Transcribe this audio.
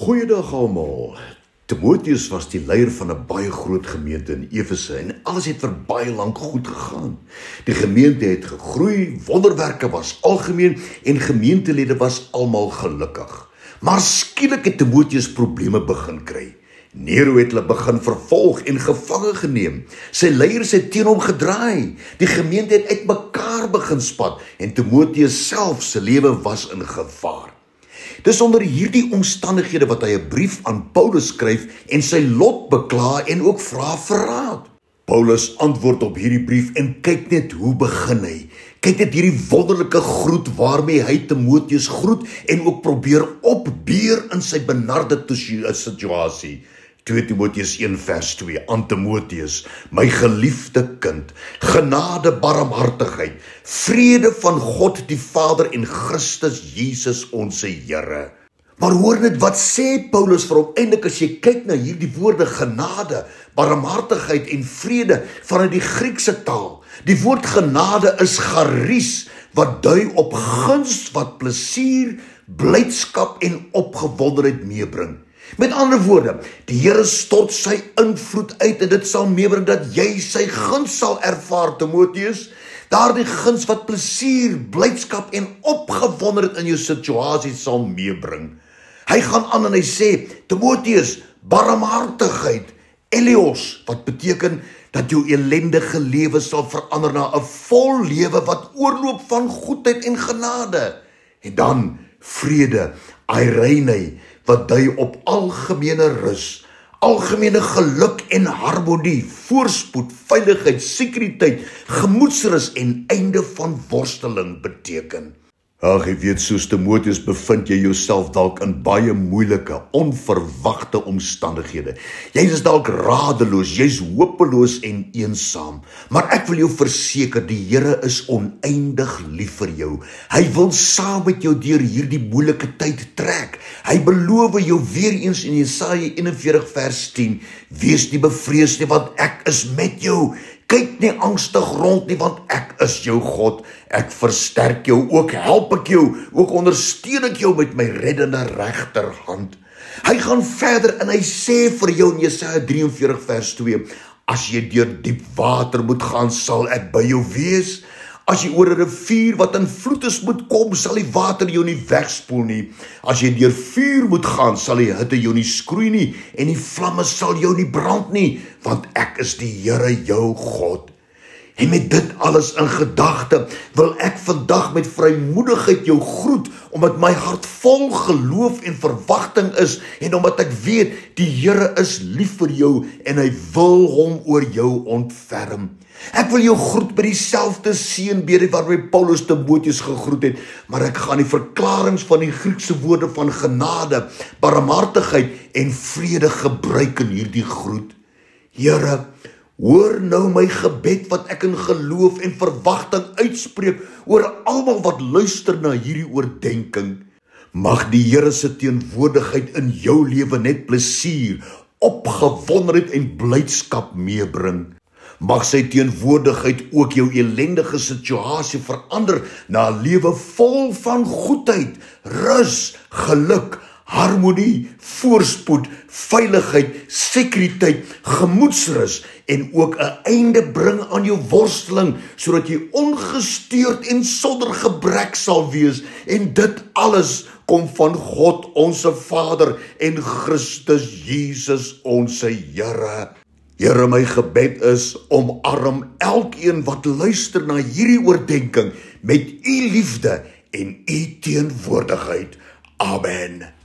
Goeiedag almal. Timotheus was die leier van 'n baie groot gemeente in Efese en alles het vir baie lank goed gegaan. Die gemeente het gegroei, wonderwerke was algemeen en gemeentelede was almal gelukkig. Maar skielik het Timotheus probleme begin kry. Nero het hulle begin vervolg en gevange geneem. Sy leiers het teen hom gedraai. Die gemeente het uitmekaar begin spat en Timotheus self se lewe was in gevaar. Dis onder hierdie omstandighede wat hy 'n brief aan Paulus skryf en sy lot bekla en ook vra vir raad. Paulus antwoord op hierdie brief en kyk net hoe begin hy. Kyk net hierdie wonderlike groet waarmee hy Timotheus groet en ook probeer opbeur in sy benarde situasie. 2 Timotheus 1 vers 2 aan Timotheus, my geliefde kind, genade, barmhartigheid, vrede van God die Vader en Christus Jesus ons Here. Maar hoor net wat sê Paulus vir hom eintlik as jy kyk na hierdie woorde genade, barmhartigheid en vrede vanuit die Griekse taal. Die woord genade is charis wat dui op guns wat plesier, blydskap en opgewondenheid meebring. Met ander woorde, die Here stort sy invloed uit en dit sal meebring dat jy sy guns sal ervaar, Timotheus. Daardie guns wat plesier, blydskap en opgewondenheid in jou situasie sal meebring. Hy gaan aan en hy sê, Timotheus, barmhartigheid, Elios, wat beteken dat jou ellendige lewe sal verander na 'n vol lewe wat oorloop van goedheid en genade. En dan vrede, eirene, wat dui op algemene rus, algemene geluk en harmonie, voorspoed, veiligheid, sekuriteit, gemoedsrus en einde van worsteling beteken. Ag, jy weet, soos Timotheus bevind jy jouself dalk in baie moeilike, onverwagte omstandighede. Jy is dalk radeloos, jy's hopeloos en eensaam. Maar ek wil jou verseker, die Here is oneindig lief vir jou. Hy wil saam met jou deur hierdie moeilike tyd trek. Hy beloof jou weer eens in Jesaja 41 vers 10, wees nie bevrees nie, want ek is met jou. Kyk nie angstig rond nie, want ek is jou God. Ek versterk jou, ook help ek jou, ook ondersteun ek jou met my reddende regterhand. Hy gaan verder en hy sê vir jou in Jesaja 43 vers 2, as jy deur diep water moet gaan, sal ek by jou wees. As jy oor 'n rivier wat in vloed is moet kom, sal die water jou nie wegspoel nie. As jy deur vuur moet gaan, sal die hitte jou nie skroei nie en die vlamme sal jou nie brand nie, want ek is die Here jou God. En met dit alles in gedagte, wil ek vandag met vrymoedigheid jou groet, omdat my hart vol geloof en verwagting is, en omdat ek weet, die Here is lief vir jou, en hy wil hom oor jou ontferm. Ek wil jou groet by dieselfde seënbede waarmee Paulus Timotheus gegroet het, maar ek gaan die verklarings van die Griekse woorde van genade, barmhartigheid en vrede gebruik in hierdie groet. Here, hoor nou my gebed wat ek in geloof en verwagting uitspreek oor almal wat luister na hierdie oordeenking. Mag die Here se teenwoordigheid in jou lewe net plesier, opgewondenheid en blydskap meebring. Mag sy teenwoordigheid ook jou ellendige situasie verander na 'n lewe vol van goedheid, rus, geluk, harmonie, voorspoed, veiligheid, sekuriteit, gemoedsrus en ook 'n einde bring aan jou worsteling, sodat jy ongestuurd en sonder gebrek sal wees, en dit alles kom van God onsse Vader en Christus Jesus onsse Here. Here, my gebed is, omarm elkeen wat luister na hierdie oordeenking met u liefde en u teenwoordigheid. Amen.